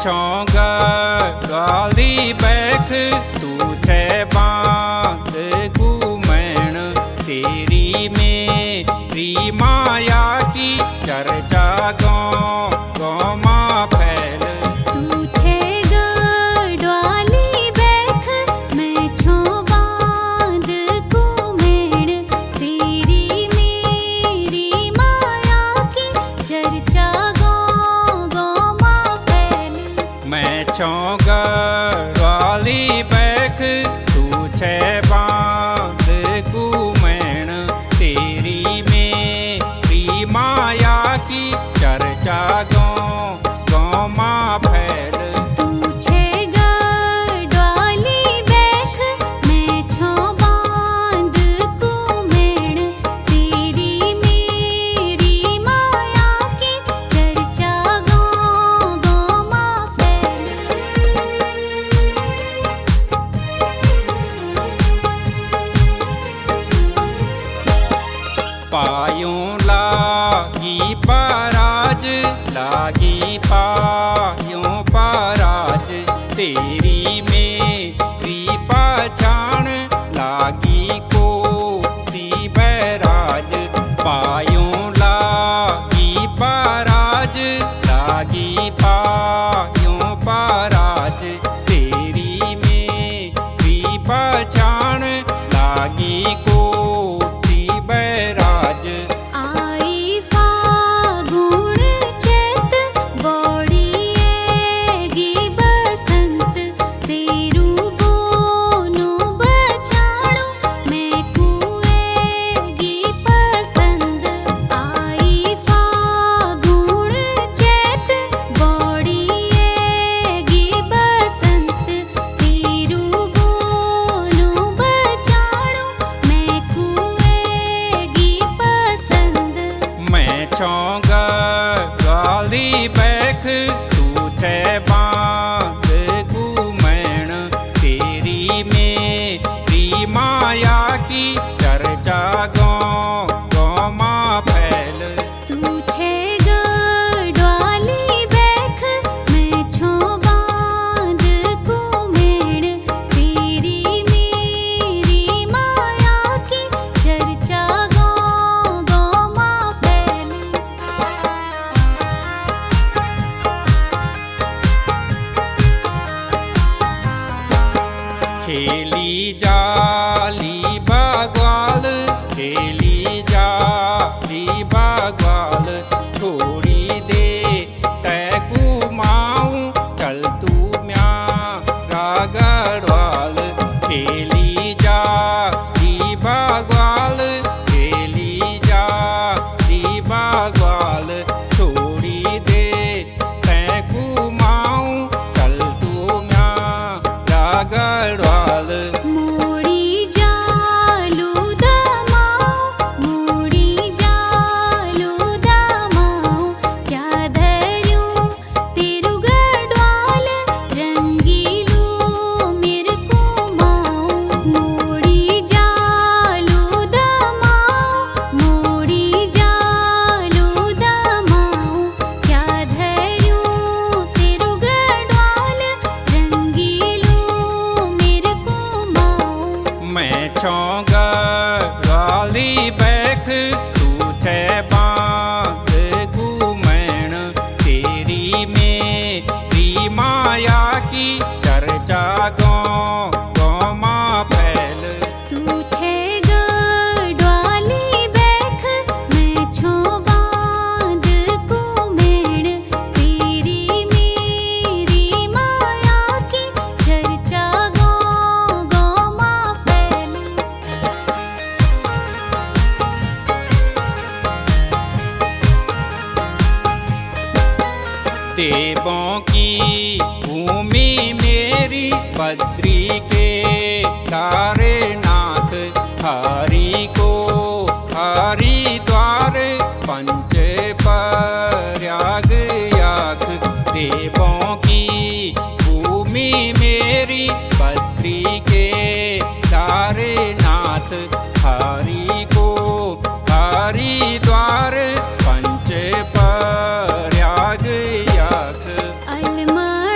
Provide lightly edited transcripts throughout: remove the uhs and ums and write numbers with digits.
छौंग गाली बैख तू छे बांध घूमण तेरी मेरी माया की चर्चा गाँव गाँव माँ फैल। तू छे गढ़वाली बैख मैं छो बांध घूमण तेरी मेरी माया की चर्चा गाँव गाँव माँ फैल। मैं छौंग गाली बैख तू छे बांध घूमण तेरी मेरी माया की चर्चा गाँव गाँव माँ फैल। तू छे गढ़वाली बैख मैं छो बांध घूमण तेरी मेरी माया की चर्चा गाँव गाँव माँ फैल। पायों लागी पराज लागी पायों पराज तेरी मेरी पहचान लागी को सी बैराज। पायों लागी पराज लागी पायों पराज तेरी मेरी पहचान लागी को सी बैराज। आई फागुन चैत बौड़िएगी बसंत तेरू बोनो बचाड़ू मैं कुएगी पसंद। आई फागुन चैत बौड़िएगी बसंत तेरू बोनो बचाड़ू मैं कुएगी पसंद। मैं छौंग गाली बैख तू छे बांध घूमण तेरी मेरी माया की चर्चा गाँव गाँव माँ फैल। तू छे गढ़वाली बैख मैं छो बांध घूमण तेरी मेरी माया की चर्चा गाँव गाँव माँ फैल। खेली जाली बाग्वाल खेली जाली बाग्वाल छोड़ी दे तैकू माऊं चल तू म्यारा गढ़वाल। खेली जाली बाग्वाल खेली जाली बाग्वाल छोड़ी दे तैकू माऊं चल तू म्यारा गढ़वाल। मोड़ी जालू दमाऊ मोड़ी जालू दमाऊ क्या धरूं तेरू गढ़वाल रंगीलू मेरे को माऊ। मोड़ी जालू दमाऊ मोड़ी जालू दमाऊ क्या धरूं तेरू गढ़वाल रंगीलू मेरे को माऊ। मैं छौंग गाली बैख तू छे बांध घूमण तेरी मेरी माया की चर्चा गाँव गाँव माँ फैल। तू छे गढ़वाली बैख मैं छो बांध घूमण तेरी मेरी माया की चर्चा गाँव गाँव माँ फैल। देवों की भूमि मेरी बद्री के तारेनाथ हरि को हरिद्वार पंच प्रयाग याक। देवों की भूमि मेरी बद्री के तारेनाथ हरि को हरिद्वार पंच प्रयाग याक। अलमड़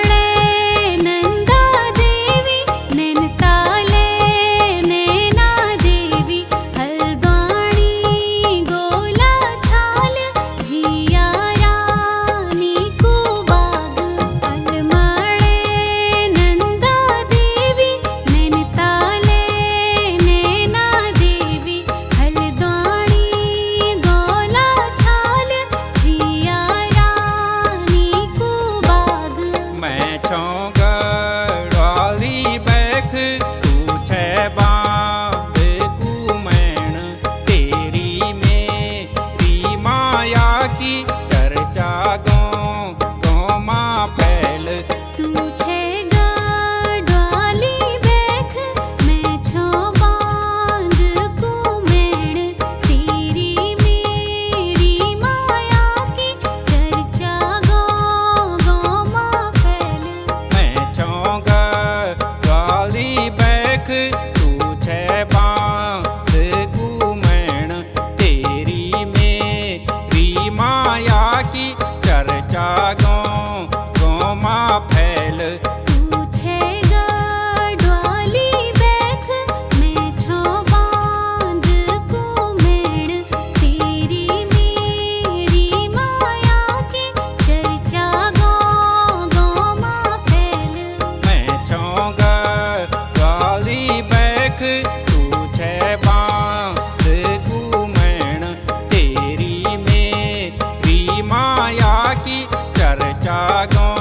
गो